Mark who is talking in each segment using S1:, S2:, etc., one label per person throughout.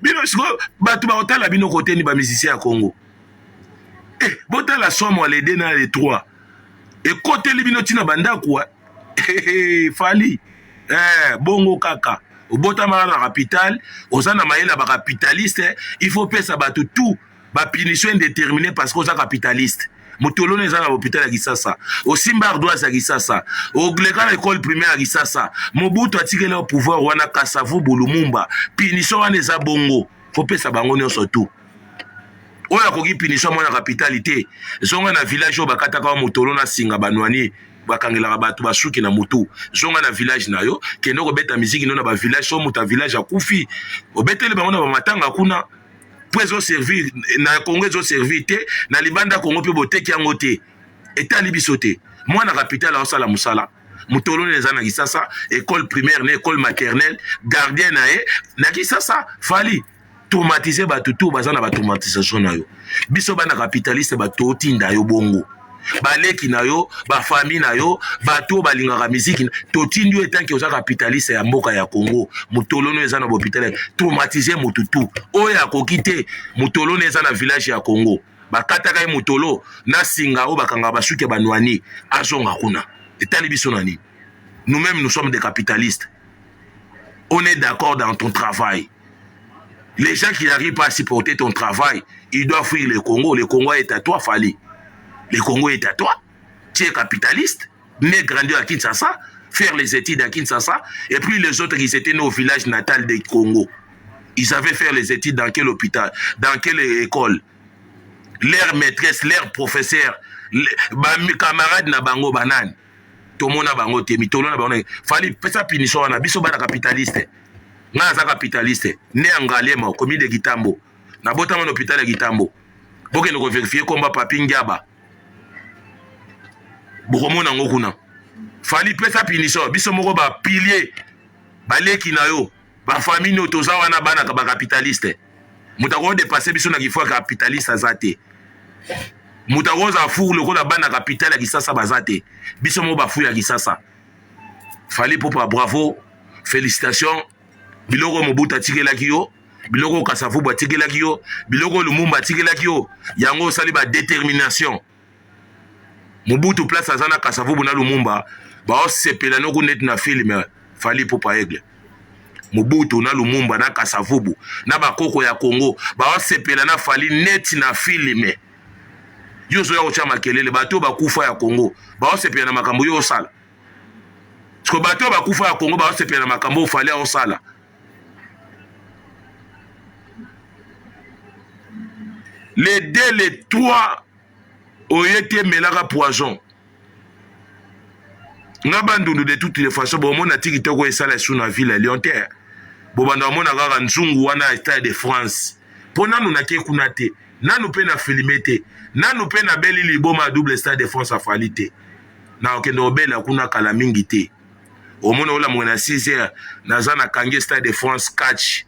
S1: bino siko bato baotala bino kote ni bamusicien ya Congo botala somo les 2 na les 3 ekoteli bino tina bandakwa fali bongo kaka obotama na capital oza na mayela ba capitaliste il faut pesa bato tout ba punition indéterminée parce que oza capitaliste motolone eza na hôpital ya Kisasa osimba ardoise ya Kisasa ogleka na école primaire ya Kisasa Mobutu atikela au pouvoir wana Kasavubu Lumumba punition wana eza bongo faut pesa bango nyonso tout oya koki punition mwana capitalité zonga na village oyo bakataka wa motolo na singa banwani bakangelaka bato basuki na mutu zonga na village na yo kende kobeta miziki no na ba village so muta village akufi obeteli bango na bamatanga kuna po ezoservir na Congo ezoservir te na libanda Congo mpe boteki yango te etali biso te mwana capital aosala mosala motolone eza na Kisasa école primaire na école maternelle gardien na ye na Kisasa fali traumatiser bato tout baza na ba traumatisation na yo biso bana capitaliste bato otinda yo bongo baleki na yo bafamille na yo bato balingaka miziki totindi yo etanke oza capitaliste ya mboka ya Congo motolono eza na hôpital traumatiser mututu oyo akoki te motolono eza na village ya Congo bakataka ye motolo na singa o bakanga basuki banwani azonga kuna etali biso nani nous-mêmes nous sommes des capitalistes on est d'accord dans ton travail. Les gens qui n'arrivent pas à supporter ton travail, ils doivent fuir le Congo. Le Congo est à toi, Fali. Le Congo est à toi. Tu es capitaliste, né grandi à Kinshasa, faire les études à Kinshasa, et puis les autres qui étaient nés au village natal du Congo. Ils savaient faire les études dans quel hôpital, dans quelle école. Leurs maîtresses, leurs professeurs, leurs camarades na bango banane. Tout le monde a bango te, mitolo na bango. Fali, pesa punition wana, biso bana capitaliste. Nga za capitaliste ne Angalema komi de Gitambo na bota mon hôpital ya Gitambo boke no vérifier komba papi Ngiaba bokomona ngo kuna fali pesa punition biso moko ba pilier baleki na yo ba famille no toza wana bana ka ba capitaliste mutako dépasser biso na kifwa capitaliste azate mutako za fou le ko na bana capital ya Kisasa bazate biso mo ba fou ya Kisasa fali popa bravo félicitations biloko Mobutu atikelaki yo biloko Kasavubu atikelaki yo biloko Lumumba atikelaki yo yango osali ba détermination Mobutu place azana Kasavubu na Lumumba ba osepela no kunet na film fali popa aigle Mobutu na Lumumba na Kasavubu na bakoko ya Congo ba osepela na fali net na film yozo ya ocha makelele bato bakufa ya Congo ba osepela na makambo yo osala sko bato bakufa ya Congo ba osepela na makambo fali ya osala. Les 2, les 3 ont été melaka poison. Ngabandundu de toutes les façons, bon, mon atiki toko esala sous la ville à Lyon-Terre. Bon, banda mon agara nzungu wana Stade de France. Pona nous na kekunate, na nous pe na filmete, na nous pe na beli liboma double Stade de France a falite. Na okendo bela kuna kala mingi te. Omona ola mwana 6 heures, naza na kange Stade de France catch.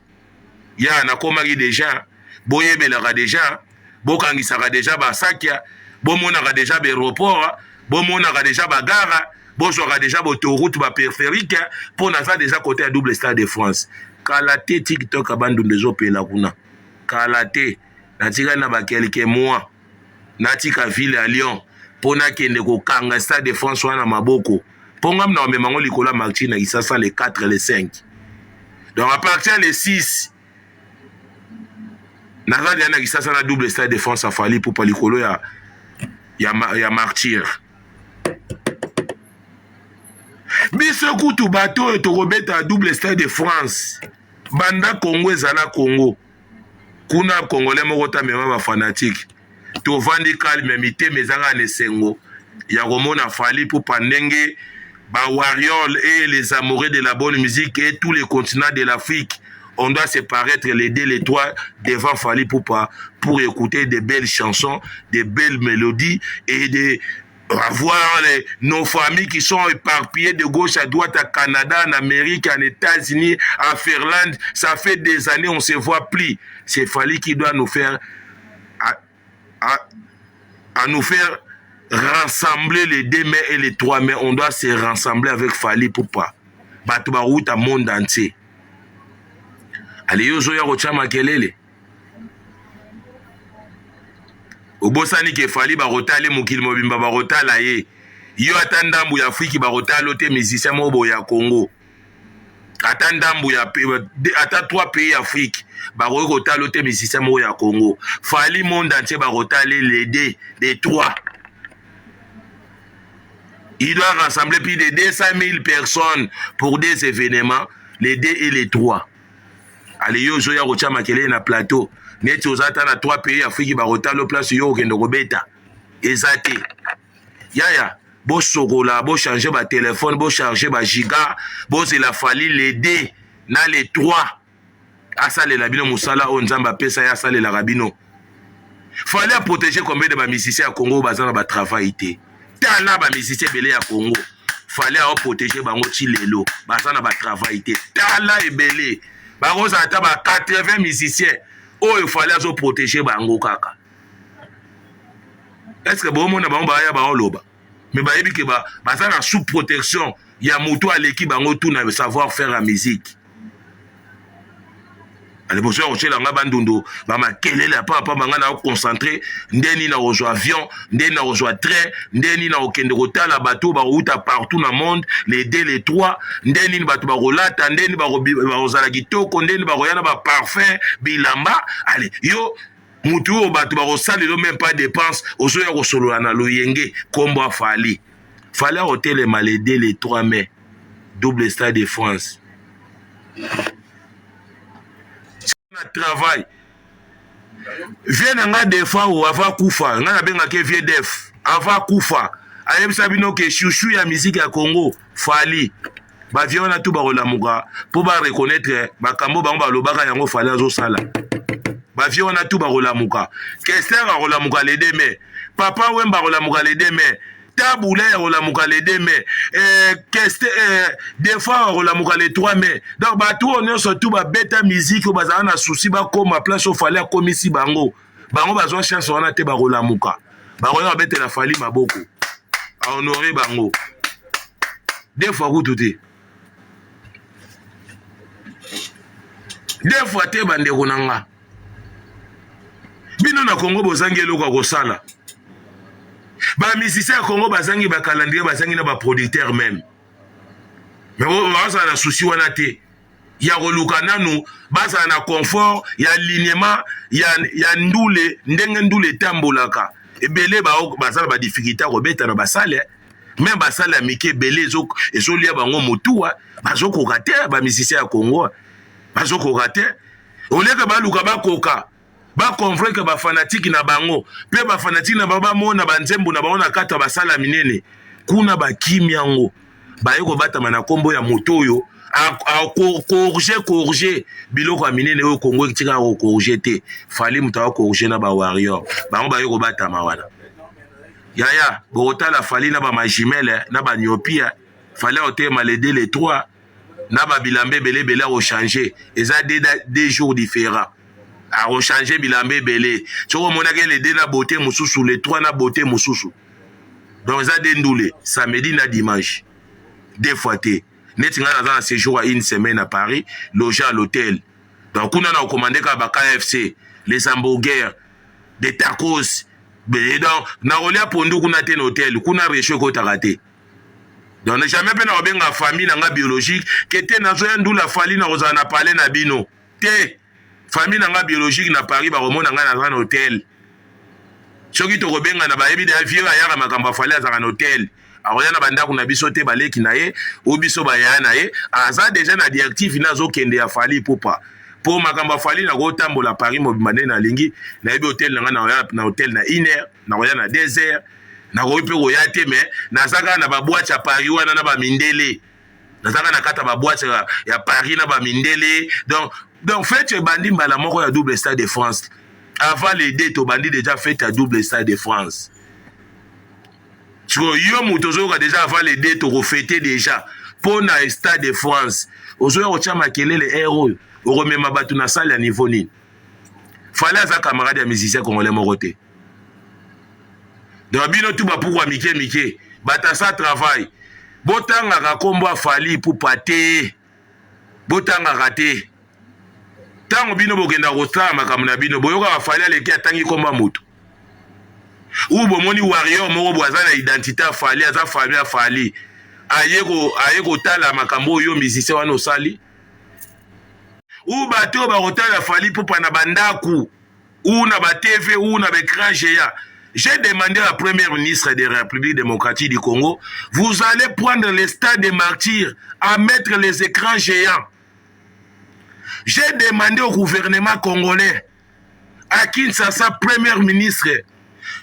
S1: Ya na komaki déjà, boye belaka déjà. Bokangisaka déjà basakia, bomonaka déjà aéroport, bomonaka déjà bagara, bozwaka déjà autoroute ba périphérique pour naza déjà côté à double Stade de France. Kalate TikTok abandu ndezo pela kuna. Kalate natika na ba quelques mois. Natika ville à Lyon pona kende ko kanga Stade de France wana maboko. Pongam na memango likola Martina Kisasa les 4 et les 5. Donc à partir les 6 Naga diana Kisasa na double Stade de France a fallu pour palikolo ya martyr. Biso kutu bato to robeta double Stade de France. Banda Congo ezala Congo. Kuna Congolais moko ta mema ba fanatique. To vandi calme mité mezanga nesengo. Ya romona fali pour pandenge ba warriors et les amoureux de la bonne musique et tous les continents de l'Afrique. On doit se paraître les 2, les 3 devant Fali Poupa pour écouter de belles chansons, de belles mélodies et de voir nos familles qui sont éparpillées de gauche à droite, à Canada, en Amérique, en États-Unis, en Finlande. Ça fait des années, on ne se voit plus. C'est Fali qui doit nous faire à nous faire rassembler les 2 mai et les 3 mai. On doit se rassembler avec Fali Poupa. Batubarout à monde entier. ale yo ozoya kotya makelele obosani ke fali bakotala mokili mobimba bakotala ye yo ata ndambu ya Afrique bakotala te musicien moko ya Congo ata ndambu ya ata 3 pays d'Afrique bakoki kotala te musicien moko ya Congo fali monde entier bakotala les deux les trois. Il doit rassembler plus de 200 000 personnes pour des événements, les 2 et les 3. Allez, yo zoya rocha makele na plateau. Net ozata na 3 pays Afrique barota lo place yo okende kobeta. Ezate. Yaya, bo sokola, bo changer ba téléphone, bo charger ba giga, bo c'est la fali les 2 na les 3. Asale la bino musala o nzamba pesa ya sale la rabino. Fallait protéger combien de ba musiciens à Congo bazana ba travail té. Tala ba musicien belé à Congo. Fallait à protéger bango chilelo, bazana ba travail té. Tala et belé. Bango ça ta ba 80 musiciens. Oh, il fallait à protéger bango kaka. Est-ce que bon mona bango ba ya ba oloba. Mais ba yebi ke ba bazana sous protection, ya moto à l'équipe bango tout na savoir faire la musique. Les besoins au la bandundu ba makelele papa banga na concentré ndeni na rejoint avion ndeni na rejoint train ndeni na okende kotala bateau ba route partout dans le monde les 2 les 3 ndeni bateau ba rolata ndeni ba rozala kitoko ndeni ba royana ba parfum bilamba allez yo mutu o bateau ba rosali lo même pas dépense ozoya ko solo na loyenge kombo afali fallait hôtel les 2 les 3 mai double stade de France. Travail vient nga des fois ou avant kufa nga na benga ke vie def avant kufa ayebisa bino ke chouchou ya musique ya Congo fali ba viona tout ba relamuka pour ba reconnaître ba kambo bango ba lobaka yango fali azo sala ba viona tout ba relamuka kester ba relamuka les 2 mai papa wemba relamuka les 2 mai Taboulé relamuka les 2 mai des fois relamuka les 3 mai donc bato on est surtout ba beta musique bazana na souci ba koma place au fallait komisi bango bazwa chance wana te ba relamuka ba roya beta la fali maboko a honorer bango des fois kututé des fois te bande konanga bino na Congo bozangelo kwa kosala. Ba musicien Congo bazangi ba calendrier bazangi na ba producteur même. Mais baza na souci wana te. Ya roluka nanu baza na confort, ya alignement, ya ndule ndenge ndule tambolaka. Ebele baza ba difficulté ko beta na basale. Même basale amike belé ezolia bango motuwa, bazoko kate ba musicien ya Congo. Bazoko kate. Oleka ba luka ba koka. Ba convaincre ba fanatique na bango pe ba fanatique na baba mona banzembo na baona kata basala minene kuna ba kimyango ba yeko batama na kombo ya moto yo a corriger biloko minene yo Congo tika ko corriger te fali mutawa corriger na ba warrior bango ba yeko batama wana yaya bota la fali na ba majimele na ba nyopia fali otema les 2 les 3 na ba bilambe belé au changer eza des jours différents a rechanger bilambe belé soko monake les 2 na beauté mususu les 3 na beauté mususu donc ça dendoulé samedi na dimanche 2 fois té net nga dans un séjour à 1 semaine à Paris loger à l'hôtel donc kuna na commandé ka ba KFC les hamburgers des tacos mais donc na rolia pondu kuna té hôtel kuna réchaud ko taraté donc ne jamais pe na obenga famille na nga biologique kete na zo ya ndula fali na ozana parler na bino té famille nanga biologique na Paris ba remona nga na hôtel soki to kobenga na ba yebi da vieux ayaka makamba fali azaka na hôtel aroya na banda kuna biso te baleki na ye o biso ba ya na ye aza déjà na directif na zo kende ya fali popa po makamba fali na go tambola Paris mobimane na lingi na yebi hôtel nanga na hôtel na 1 heure na roya na 2 heures na go pe go ya te mais na saka na ba boîte ya Paris wana na ba mindele na saka na kata ba boîte ya Paris na ba mindele donc fait bandi mbala moko ya double stade de France avant les dates au bandi déjà fait à double stade de France tu vois yo mutozo déjà avant les dates au fêter déjà pour na stade de France ozoya ocha makelele héros o remema batu na salle à niveau ni fallait za camarade ya musicien congolais moko te donc bino tout ba pourquoi mike bata ça travail botanga ka kombo afali pour pâté botanga raté ntango bino bokenda kotala makambo na bino boyoka Fally aleki atangi komba moto ou bomoni warrior moko boaza na identité ya Fally aza famille ya Fally aye kotala makambo oyo musicien wana osali ou bato bakotala Fally popa na bandaku ou na ba TV ou na écran géant. J'ai demandé à la première ministre de la République démocratique du Congo, vous allez prendre les stades des martyrs à mettre les écrans géants. J'ai demandé au gouvernement congolais, à Kinshasa, premier ministre,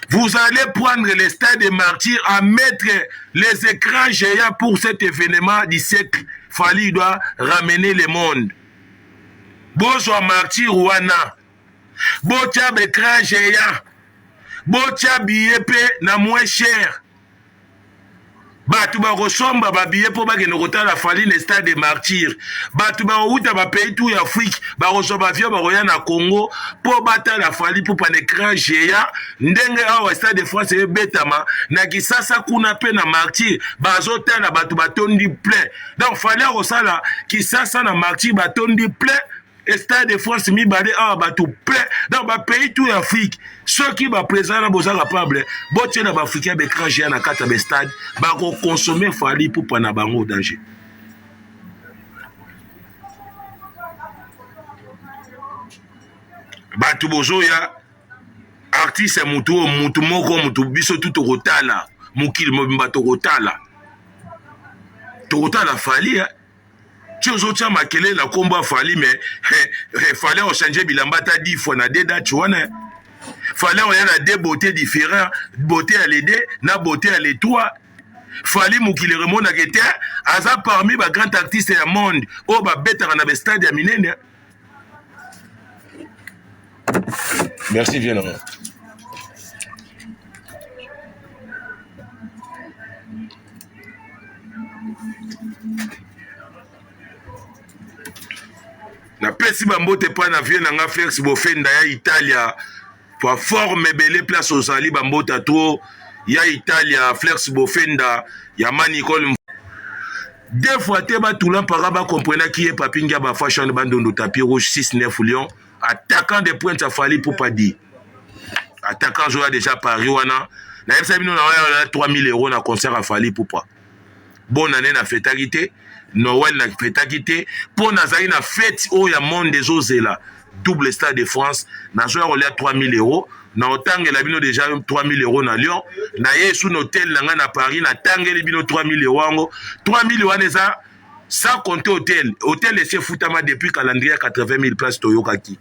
S1: vous allez prendre les stades des martyrs à mettre les écrans géants pour cet événement du siècle. Fally doit ramener le monde. Bonsoir martyr wana. Botia écran géant. Botia billet na moins cher. Batu ba resomba ba billet pour ba ke nokota la Fally le stade des martyrs. Batu ba outa ba pays tout Afrique ba resomba avion ba roya na Congo pour bata la Fally pour pan écran géant ndenge awa stade de France e betama na Kisasa kuna pe na martyr bazota na batu batondi plein. Donc Fally osala Kisasa na martyr batondi plein. Et stade de France mi bade a batou plein dans ba pays tout Afrique ceux qui ba présent na boza capable botie na ba africain be étranger na kata be stade ba ko consommer Fally pour pana bango danger batou bozo ya artiste mutu moko mutu biso tout kotala mukili mobimba to kotala Fally tu as makele la combat Fally mais Fally on changer bilamba ta 10 fois na deux dates tu vois Fally on y a des beautés différentes beauté à l'aider na beauté à l'étoile Fally mukile remona kete aza parmi ba grand artiste ya monde o ba betara na be stade ya minene. Merci bien non. Na pesi bambote pa na vie na nga Flex Bofenda ya Italia pour forme belé place aux ali bambota to ya Italia Flex Bofenda ya Manicole deux fois te ba toulan para ba comprendre qui est papinga ba fashion bandondo tapis rouge 6-9 Lyon attaquant de pointe à Fally pour pas dire attaquant joueur déjà Paris wana na yebisa bino na 3000 € na concert à Fally pour pas bonne année na fêtarité Noël na fêtarité pour nazali na fête o ya monde des ozela double stade de France na joueur on 3000 € na otangela bino déjà 3000 € na Lyon na yesu hôtel na na Paris na tangeli bino 3000 € ngo 3000 € neza sans compter hôtel et futama depuis calendrier 80 000 places toyokaki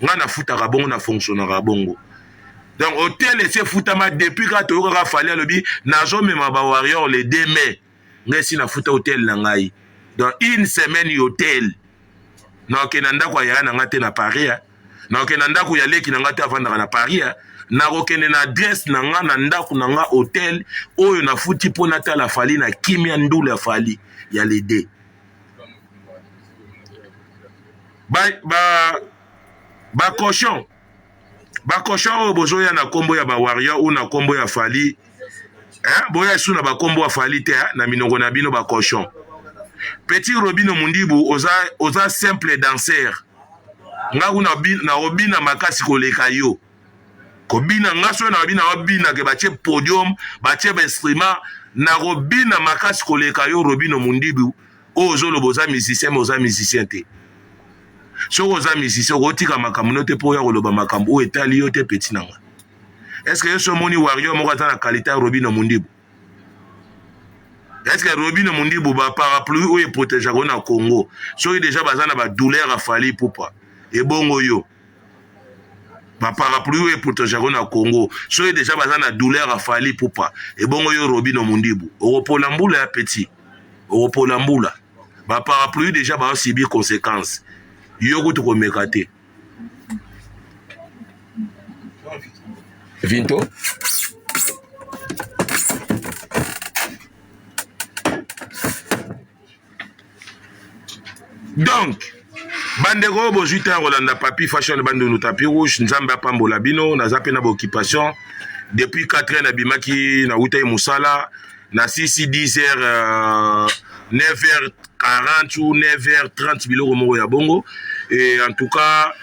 S1: nga na futaka bongo na fonctionnera bongo donc hôtel et futama depuis ka toyokaka Fally lobi nazo mema ba warrior le 2 mai ngesi na futa hôtel na ngai dans une semaine hôtel na okenda kwa ya na ngate na Paris na okenda ndako ya leki na ngate avandaka na Paris na okende na adresse na nga na ndako na nga hôtel oyo na futi pona ta la Fally na kimia ndula ya Fally ya les deux ba cochon oyo bozoya na kombo ya ba warrior ou na kombo ya Fally boya suna ba kombo ya Fally te na minongo na bino ba cochon Petit Robino Mundibu oza simple danseur nga na obina makasi koleka yo kobina ngaso na obina obina ke batie podium batie instrument na robina makasi koleka yo Robino Mundibu ozo loboza musicien te so oza musicien otika makambo te po ya koloba makambo o etali yo te petit nanga. Est-ce que ce moni warrior moko ata na qualité ya Robino Mundibu? Est-ce que Robino Mundibu ba parapluie ou protège na Congo? So déjà bazana ba douleur à Fally poupa. Et bongo yo. Ba parapluie ou protège na Congo. So déjà bazana douleur à Fally poupa. Et bongo yo Robino Mundibu. Oropolambula ya petit. Oropolambula. Ba parapluie déjà ba subir conséquences. Yo ko to mekate. Vinto. Donc, bandego bojuta Rolanda Papi fashion bande no tapis rouge nzamba pambola bino na zape na occupation depuis 4 ans na bimaki na uta musala na 10h 9h40 ou 9h30 biloko moko ya bongo Et en tout cas,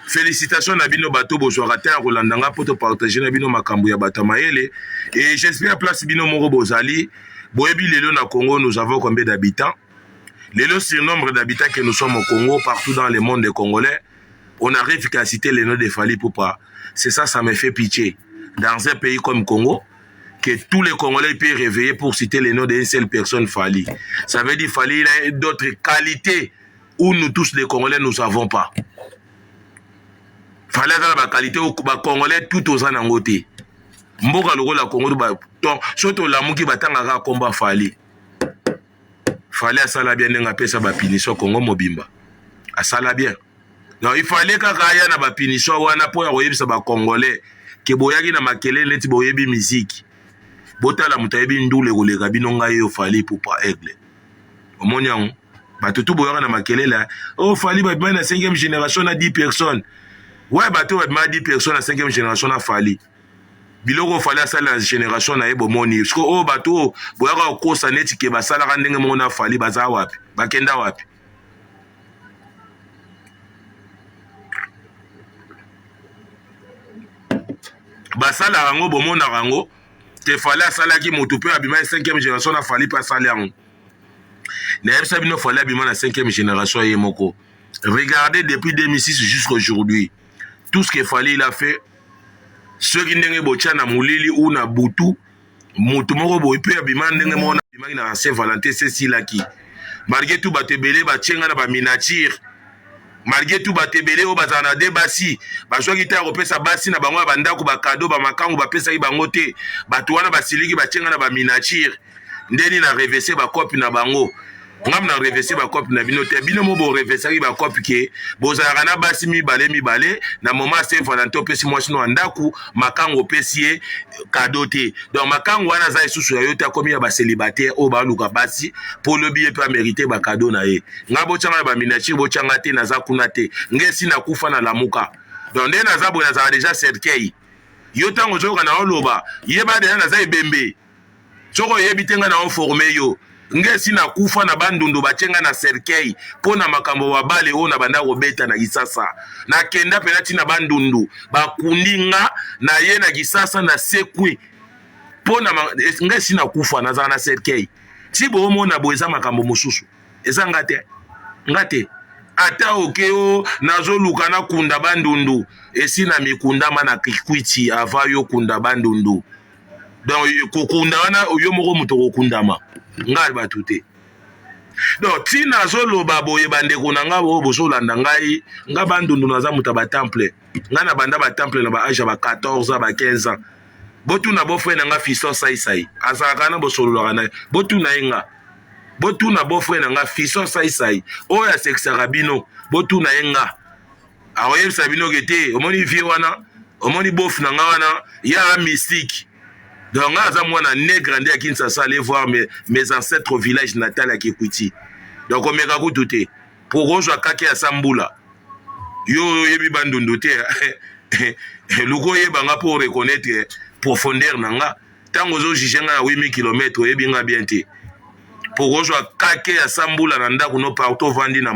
S1: félicitations à Bino Bato Bozouarate à Rolandanga pour te partager na Bino Makambu ya Batamaele. Et j'espère place Bino Moro Bozali. Boebi Lelo na Congo, nous avons combien d'habitants? Lelo, sur le nombre d'habitants que nous sommes au Congo, partout dans le monde des Congolais, on arrive qu'à citer les noms de Fally Ipupa. C'est ça, ça me fait pitié. Dans un pays comme Congo, que tous les Congolais peuvent réveiller pour citer les noms d'une seule personne, Fally. Ça veut dire Fally, il a d'autres qualités où nous tous les Congolais, nous n'avons pas. Fally a la qualité où les Congolais tout aux anangotés. Mboka loko la Congo, surtout la mouki batanga combat Fally. Fally a sala bien n'a pas sa bapinition Congo mobimba. A sala bien. Non, il fallait que Kaya na bapinition wana po ya koyebisa ba Congolais ke boyaki na makele leti boyebi musique. Botala mutayebi ndule koleka bino ngai yo Fally Ipupa aigle. Omonyango batutu boyaka na makele la oh Fally ba na 5e génération na 10 personnes. Ouais bato ba 10 personnes na 5e génération na Fally. Biloko Fally asala na génération na ebo moni. Parce que oh bato boyaka kosa neti ke basala ka ndenge mona Fally baza wapi? Bakenda wapi? Basala rango bomona rango te Fally asala ki moto pe abima 5e génération na Fally pa sala yango. Na yebisa bino Fally abima na 5e génération ye moko. Regardez depuis 2006 jusqu'à aujourd'hui tout ce que Fally il a fait. Ceux qui ndenge botia na mulili ou na butu moto moko boy pe abima ndenge mona abima na Saint-Valentin c'est silaki. Malgré tout batebele batienga na ba miniature. Malgré tout batebele o bazana de basi bazwa kita kopesa basi na bango bandako ba cadeau ba makangu ba pesa bango te batu wana basiliki batienga na ba miniature ndeni na reverser ba copie na bango ngam na reverser ba copie na bino te bino mo bo reverser ba copie ke bozala na basi mibale na moment Saint-Valentin pesi moi sino ndaku makangu pesi cadeau te donc makangu wana za isusu ya yote akomi ya ba célibataire o ba luka basi pour le billet pas mériter ba cadeau na ye ngabo changa ba miniature bo changa te na za kuna te ngesi na kufa na lamuka donc ndena na za bo na za déjà cercueil yo tango zoka na oloba yeba de na za ebembe soko yebitenga na on former yo ngesi na kufa na bandundu bachenga na cercueil pona makambo wa bale o na banda robeta na Kisasa na kenda penati na bandundu bakundinga na ye na Kisasa na sekwi pona ngesi na kufa na za na cercueil ti bo mona boeza makambo mususu eza ngate ata okeo nazoluka na kunda bandundu esi na mikundama na kikwiti ava yo kunda bandundu donc kokunda wana yo moko muto kokundama ngai batute donc tina zoloba boye bandeko na nga bo bozolanda ngai nga bandundu naza muta ba temple nga na banda ba temple na ba age ba 14 ba 15 ans botuna bofre na nga fiso sai azaka na bosolola na botuna yenga botuna bofre na nga fiso sai o ya sexara bino botuna yenga awoyebisa bino gete omoni vie wana omoni bof na nga wana ya mystique. Donc, moi, je grandi à Kinshasa, aller voir mes ancêtres au village natal à Kikwiti. Donc, on m'a tout. Pour que je sois à Samboula. Yo, yebi bandundote. Luko yebanga pour reconnaître profondeur nanga. Tant que je suis à 8000 km, yebi nga bien te. Pour que je sois à Samboula, nanda kuno partout vandi na